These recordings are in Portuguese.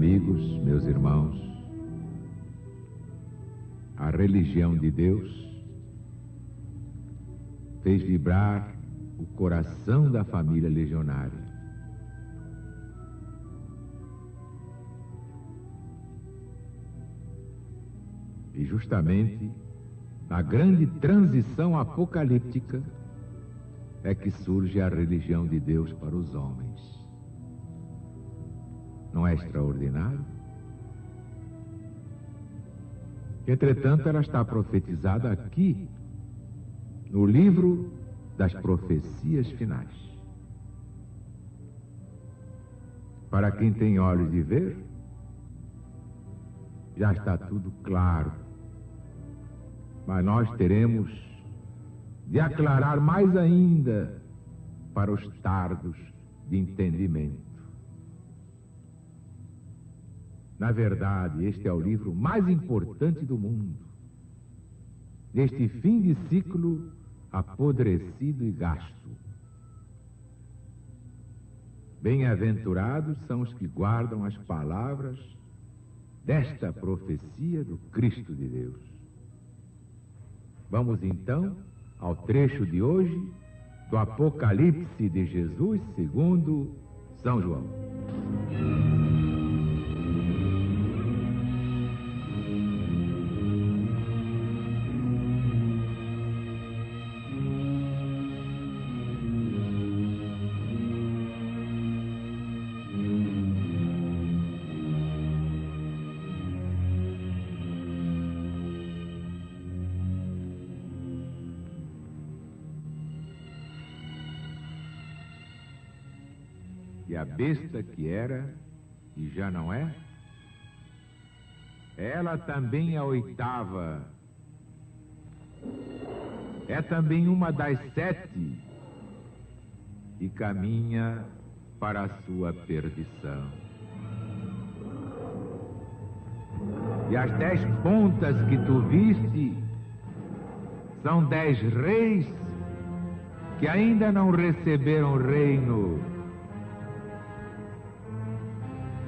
amigos, meus irmãos, a religião de Deus fez vibrar o coração da família legionária. E justamente na grande transição apocalíptica é que surge a religião de Deus para os homens. Não é extraordinário? Entretanto, ela está profetizada aqui, no livro das profecias finais. Para quem tem olhos de ver, já está tudo claro. Mas nós teremos de aclarar mais ainda para os tardos de entendimento. Na verdade, este é o livro mais importante do mundo, neste fim de ciclo apodrecido e gasto. Bem-aventurados são os que guardam as palavras desta profecia do Cristo de Deus. Vamos então ao trecho de hoje do Apocalipse de Jesus segundo São João. E a besta que era e já não é, ela também é a oitava, é também uma das 7 e caminha para a sua perdição. E as 10 pontas que tu viste são 10 reis que ainda não receberam reino,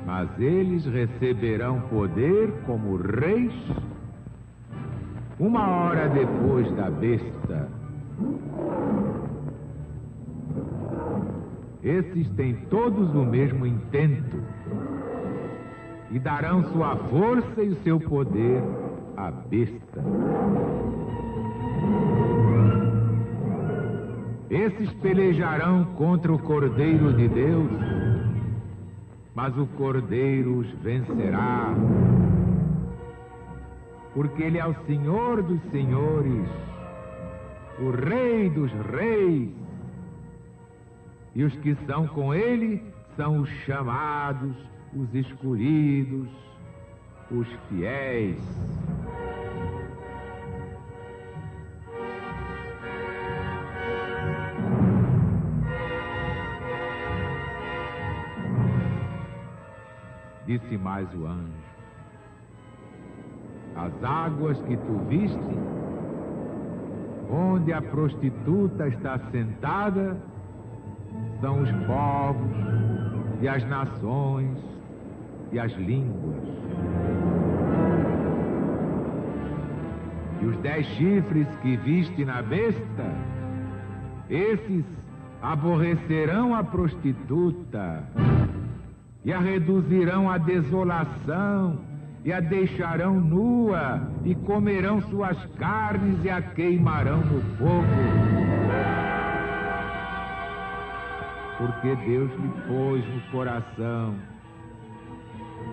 mas eles receberão poder como reis 1 hora depois da besta. Esses têm todos o mesmo intento e darão sua força e o seu poder à besta. Esses pelejarão contra o Cordeiro de Deus, mas o Cordeiro os vencerá, porque ele é o Senhor dos senhores, o Rei dos reis, e os que são com ele são os chamados, os escolhidos, os fiéis. Disse mais o anjo: as águas que tu viste, onde a prostituta está sentada, são os povos e as nações e as línguas. E os 10 chifres que viste na besta, esses aborrecerão a prostituta e a reduzirão à desolação, e a deixarão nua, e comerão suas carnes e a queimarão no fogo. Porque Deus lhe pôs no coração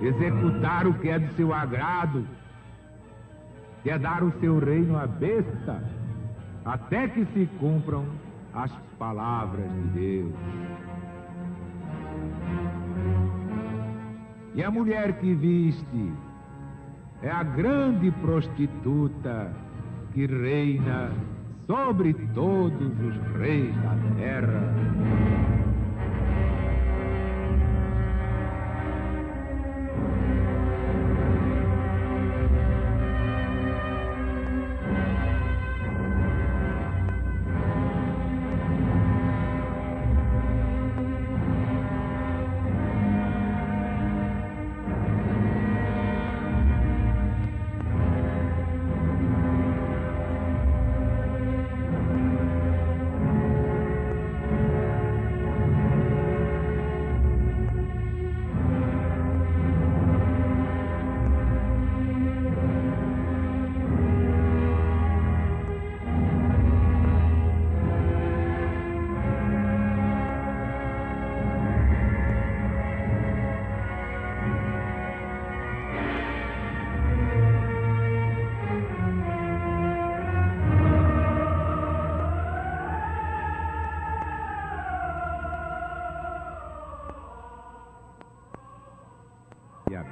executar o que é do seu agrado, que é dar o seu reino à besta, até que se cumpram as palavras de Deus. E a mulher que viste é a grande prostituta que reina sobre todos os reis da terra.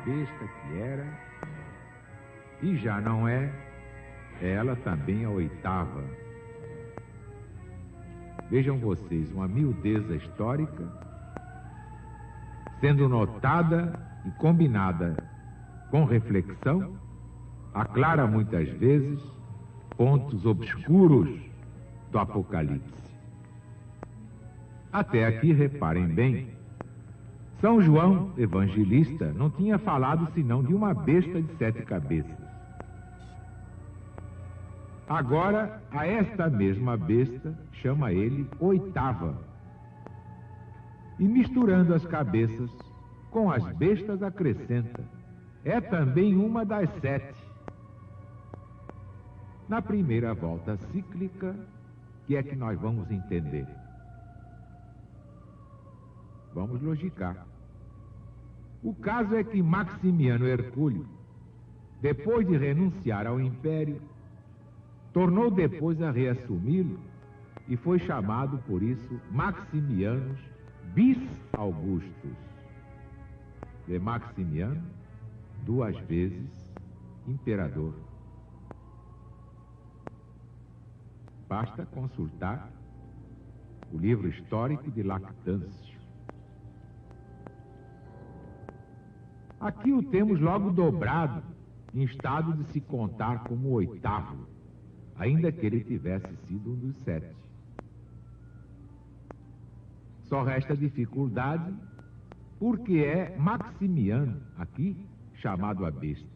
besta que era, e já não é ela também a oitava. Vejam vocês, uma miudeza histórica sendo notada e combinada com reflexão, aclara muitas vezes pontos obscuros do Apocalipse. Até aqui, reparem bem, São João Evangelista não tinha falado senão de uma besta de 7 cabeças. Agora, a esta mesma besta, chama ele oitava. E misturando as cabeças com as bestas, acrescenta: é também uma das 7. Na primeira volta cíclica, que é que nós vamos entender? Vamos logicar. O caso é que Maximiano Hercúleo, depois de renunciar ao império, tornou depois a reassumi-lo e foi chamado por isso Maximianos bis Augustus. De Maximiano, 2 vezes imperador. Basta consultar o livro histórico de Lactâncio. Aqui o temos logo dobrado, em estado de se contar como oitavo, ainda que ele tivesse sido um dos 7. Só resta dificuldade, porque é Maximiano, aqui, chamado a besta.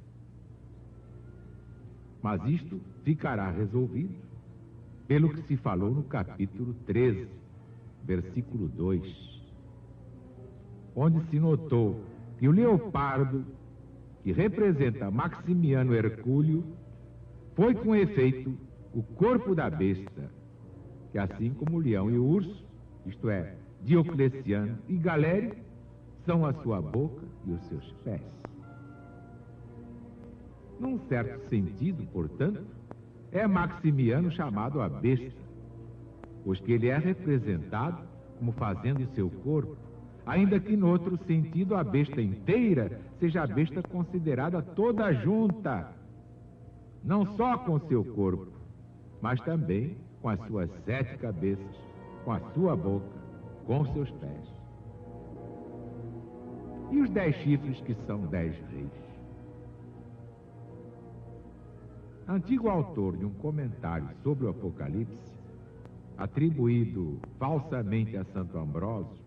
Mas isto ficará resolvido pelo que se falou no capítulo 13, versículo 2, onde se notou que o leopardo, que representa Maximiano Hercúleo, foi com efeito o corpo da besta, que assim como o leão e o urso, isto é, Diocleciano e Galério, são a sua boca e os seus pés. Num certo sentido, portanto, é Maximiano chamado a besta, pois que ele é representado como fazendo em seu corpo, ainda que no outro sentido a besta inteira seja a besta considerada toda junta, não só com seu corpo, mas também com as suas 7 cabeças, com a sua boca, com seus pés. E os 10 chifres, que são 10 reis? Antigo autor de um comentário sobre o Apocalipse, atribuído falsamente a Santo Ambrósio,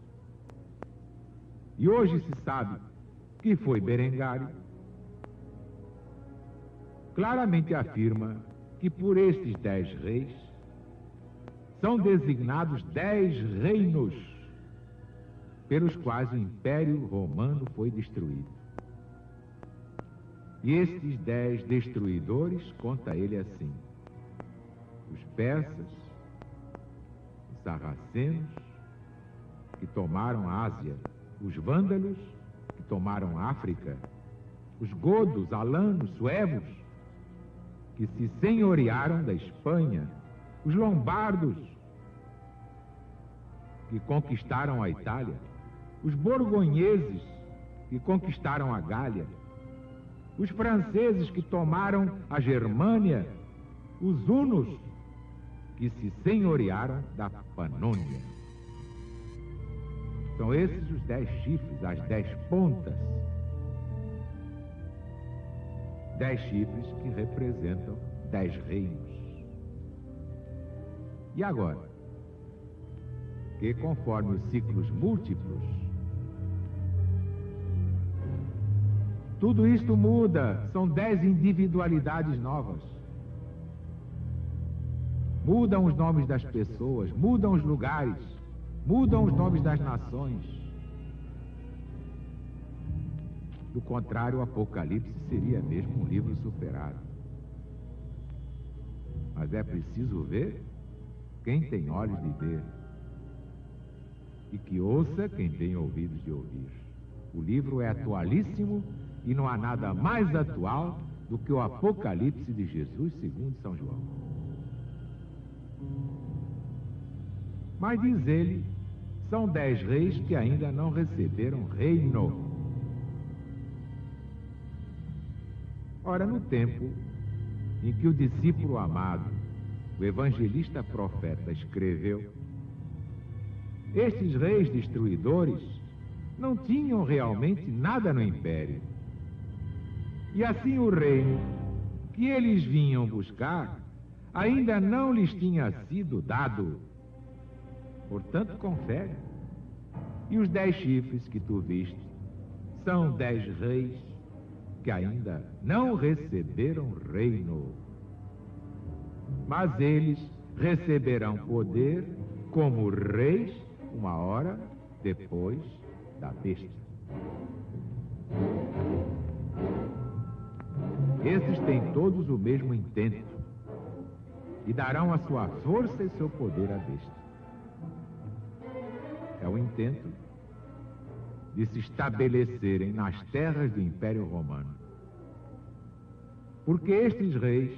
e hoje se sabe que foi Berengário, claramente afirma que por estes 10 reis são designados 10 reinos pelos quais o Império Romano foi destruído. E estes 10 destruidores, conta ele assim: os persas, os sarracenos, que tomaram a Ásia, os vândalos, que tomaram a África, os godos, alanos, suevos, que se senhorearam da Espanha, os lombardos, que conquistaram a Itália, os borgonheses, que conquistaram a Gália, os franceses, que tomaram a Germânia, os hunos, que se senhorearam da Panônia. São esses os 10 chifres, as 10 pontas. 10 chifres que representam 10 reinos. E agora? Que conforme os ciclos múltiplos, tudo isto muda, são 10 individualidades novas. Mudam os nomes das pessoas, mudam os lugares, mudam os nomes das nações. Do contrário, o Apocalipse seria mesmo um livro superado. Mas é preciso ver quem tem olhos de ver, e que ouça quem tem ouvidos de ouvir. O livro é atualíssimo e não há nada mais atual do que o Apocalipse de Jesus segundo São João. Mas diz ele, são 10 reis que ainda não receberam reino. Ora, no tempo em que o discípulo amado, o evangelista profeta, escreveu, estes reis destruidores não tinham realmente nada no império. E assim o reino que eles vinham buscar ainda não lhes tinha sido dado. Portanto, confere. E os 10 chifres que tu viste são 10 reis que ainda não receberam reino. Mas eles receberão poder como reis uma hora depois da besta. Esses têm todos o mesmo intento e darão a sua força e seu poder à besta. É o intento de se estabelecerem nas terras do Império Romano. Porque estes reis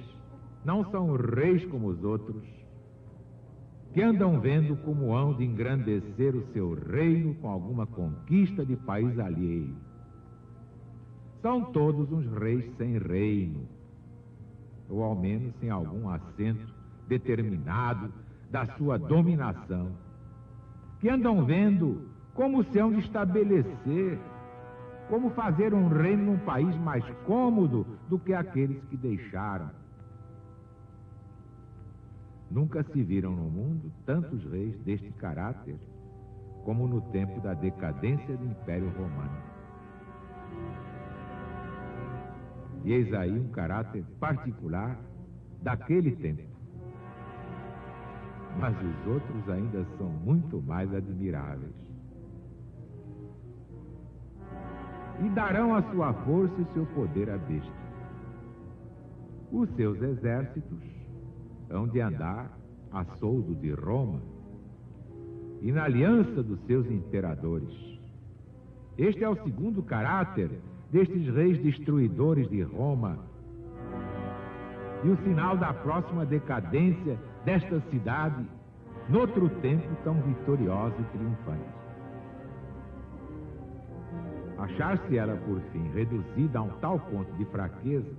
não são reis como os outros, que andam vendo como hão de engrandecer o seu reino com alguma conquista de país alheio. São todos uns reis sem reino, ou ao menos sem algum assento determinado da sua dominação, que andam vendo como se hão de estabelecer, como fazer um reino num país mais cômodo do que aqueles que deixaram. Nunca se viram no mundo tantos reis deste caráter como no tempo da decadência do Império Romano. E eis aí um caráter particular daquele tempo. Mas os outros ainda são muito mais admiráveis. E darão a sua força e seu poder à besta. Os seus exércitos hão de andar a soldo de Roma e na aliança dos seus imperadores. Este é o segundo caráter destes reis destruidores de Roma e o sinal da próxima decadência desta cidade, noutro tempo tão vitoriosa e triunfante. Achar-se ela, por fim, reduzida a um tal ponto de fraqueza,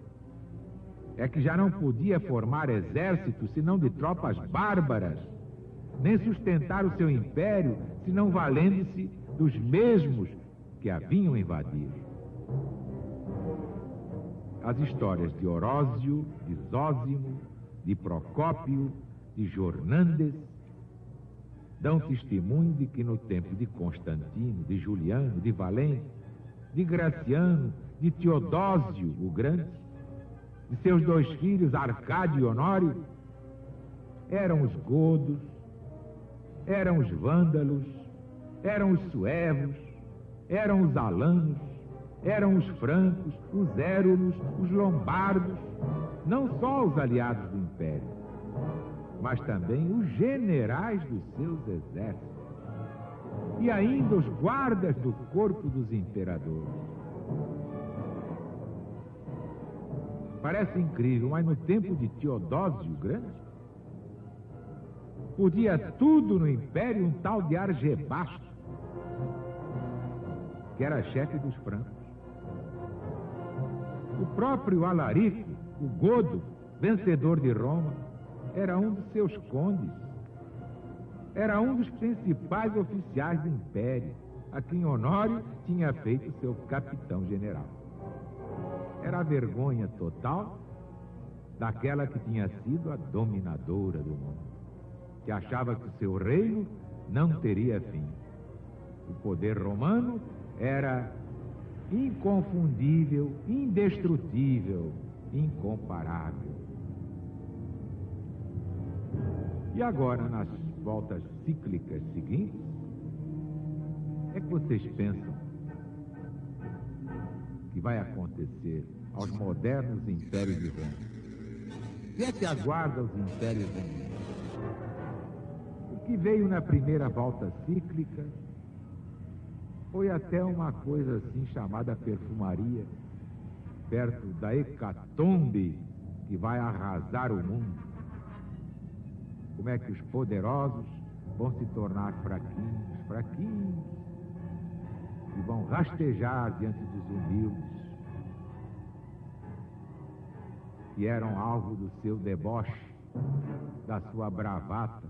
é que já não podia formar exército senão de tropas bárbaras, nem sustentar o seu império senão valendo-se dos mesmos que a vinham invadir. As histórias de Orósio, de Zósimo, de Procópio, de Jornandes dão testemunho de que no tempo de Constantino, de Juliano, de Valente, de Graciano, de Teodósio o Grande, de seus 2 filhos, Arcádio e Honório, eram os godos, eram os vândalos, eram os suevos, eram os alanos, eram os francos, os érulos, os lombardos, não só os aliados do Império, mas também os generais dos seus exércitos, e ainda os guardas do corpo dos imperadores. Parece incrível, mas no tempo de Teodósio o Grande, podia tudo no Império um tal de Argebasto, que era chefe dos francos. O próprio Alarico, o godo, vencedor de Roma, era um dos seus condes. Era um dos principais oficiais do Império, a quem Honório tinha feito seu capitão-general. Era a vergonha total daquela que tinha sido a dominadora do mundo, que achava que o seu reino não teria fim. O poder romano era inconfundível, indestrutível, incomparável. E agora, nas voltas cíclicas seguintes, é que vocês pensam que vai acontecer aos modernos impérios de Roma? O que é que aguarda os impérios romanos? O que veio na primeira volta cíclica foi até uma coisa assim chamada perfumaria, perto da hecatombe que vai arrasar o mundo. Como é que os poderosos vão se tornar fraquinhos, e vão rastejar diante dos humildes. que eram alvo do seu deboche, da sua bravata,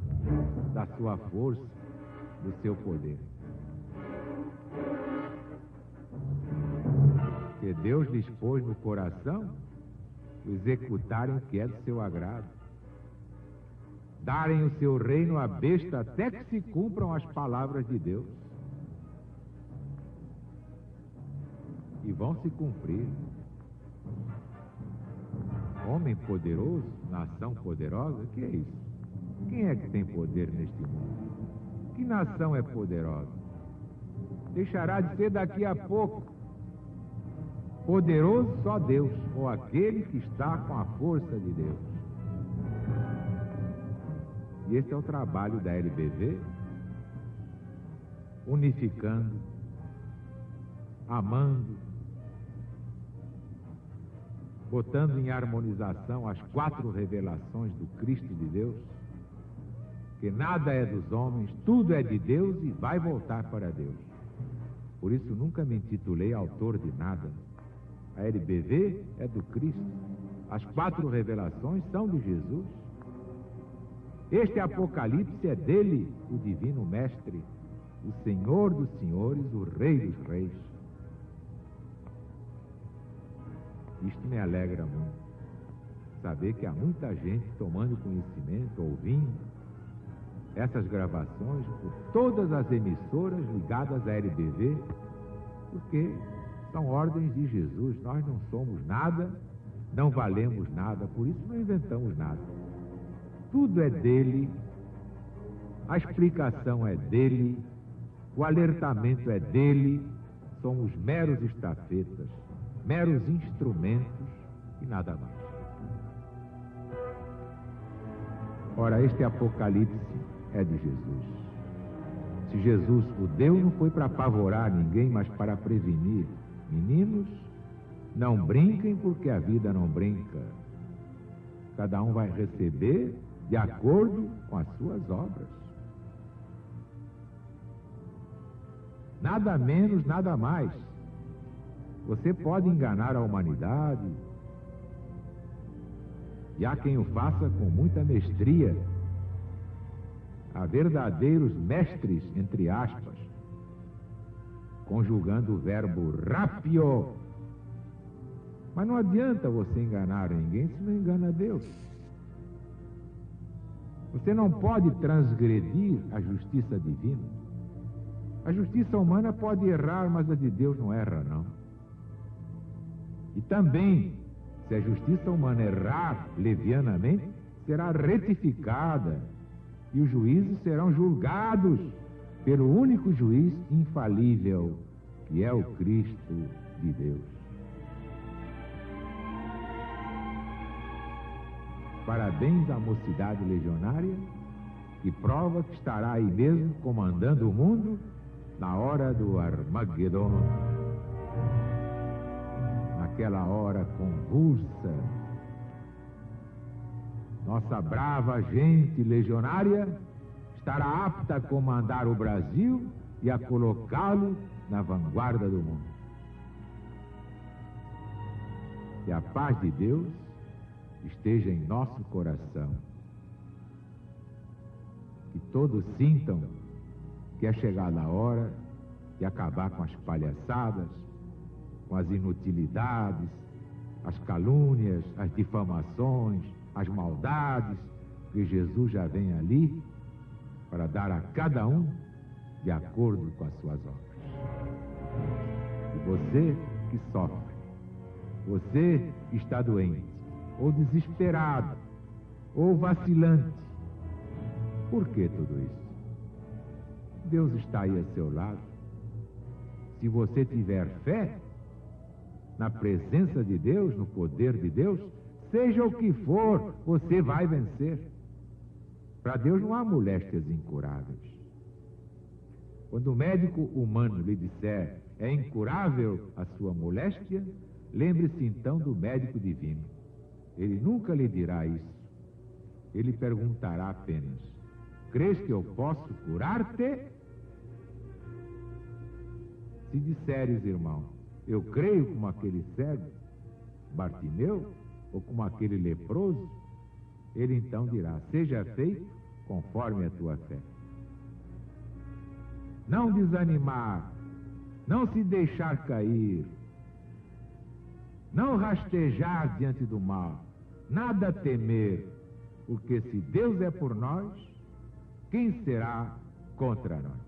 da sua força, do seu poder. Que Deus lhes pôs no coração executarem o que é do seu agrado, darem o seu reino à besta até que se cumpram as palavras de Deus. E vão se cumprir. Homem poderoso, nação poderosa, que é isso? Quem é que tem poder neste mundo? Que nação é poderosa? Deixará de ser daqui a pouco. Poderoso só Deus, ou aquele que está com a força de Deus. E esse é o trabalho da LBV, unificando, amando, botando em harmonização as 4 revelações do Cristo de Deus, que nada é dos homens, tudo é de Deus e vai voltar para Deus. Por isso nunca me intitulei autor de nada. A LBV é do Cristo. As 4 revelações são de Jesus. Este Apocalipse é dele, o Divino Mestre, o Senhor dos Senhores, o Rei dos Reis. Isto me alegra muito, saber que há muita gente tomando conhecimento, ouvindo essas gravações por todas as emissoras ligadas à LBV, porque são ordens de Jesus. Nós não somos nada, não valemos nada, por isso não inventamos nada. Tudo é dele, a explicação é dele, o alertamento é dele, somos meros estafetas, meros instrumentos e nada mais. Ora, este Apocalipse é de Jesus. Se Jesus o deu, não foi para apavorar ninguém, mas para prevenir. Meninos, não brinquem porque a vida não brinca. Cada um vai receber de acordo com as suas obras. Nada menos, nada mais. Você pode enganar a humanidade, e há quem o faça com muita mestria. Há verdadeiros mestres, entre aspas, conjugando o verbo rapio. Mas não adianta você enganar ninguém se não engana Deus. Você não pode transgredir a justiça divina. A justiça humana pode errar, mas a de Deus não erra, não. E também, se a justiça humana errar levianamente, será retificada e os juízes serão julgados pelo único juiz infalível, que é o Cristo de Deus. Parabéns à mocidade legionária, que prova que estará aí mesmo comandando o mundo na hora do Armagedon, naquela hora convulsa. Nossa brava gente legionária estará apta a comandar o Brasil e a colocá-lo na vanguarda do mundo. Que a paz de Deus esteja em nosso coração. Que todos sintam que é chegada a hora de acabar com as palhaçadas, com as inutilidades, as calúnias, as difamações, as maldades, que Jesus já vem ali para dar a cada um de acordo com as suas obras. E você que sofre, você que está doente, ou desesperado, ou vacilante, por que tudo isso? Deus está aí a seu lado. Se você tiver fé na presença de Deus, no poder de Deus, seja o que for, você vai vencer. Para Deus não há moléstias incuráveis. Quando o médico humano lhe disser é incurável a sua moléstia, lembre-se então do médico divino. Ele nunca lhe dirá isso. Ele perguntará apenas: crês que eu posso curar-te? Se disseres, irmão, eu creio como aquele cego, Bartimeu, ou como aquele leproso, ele então dirá: seja feito conforme a tua fé. Não desanimar, não se deixar cair, não rastejar diante do mal, nada temer, porque se Deus é por nós, quem será contra nós?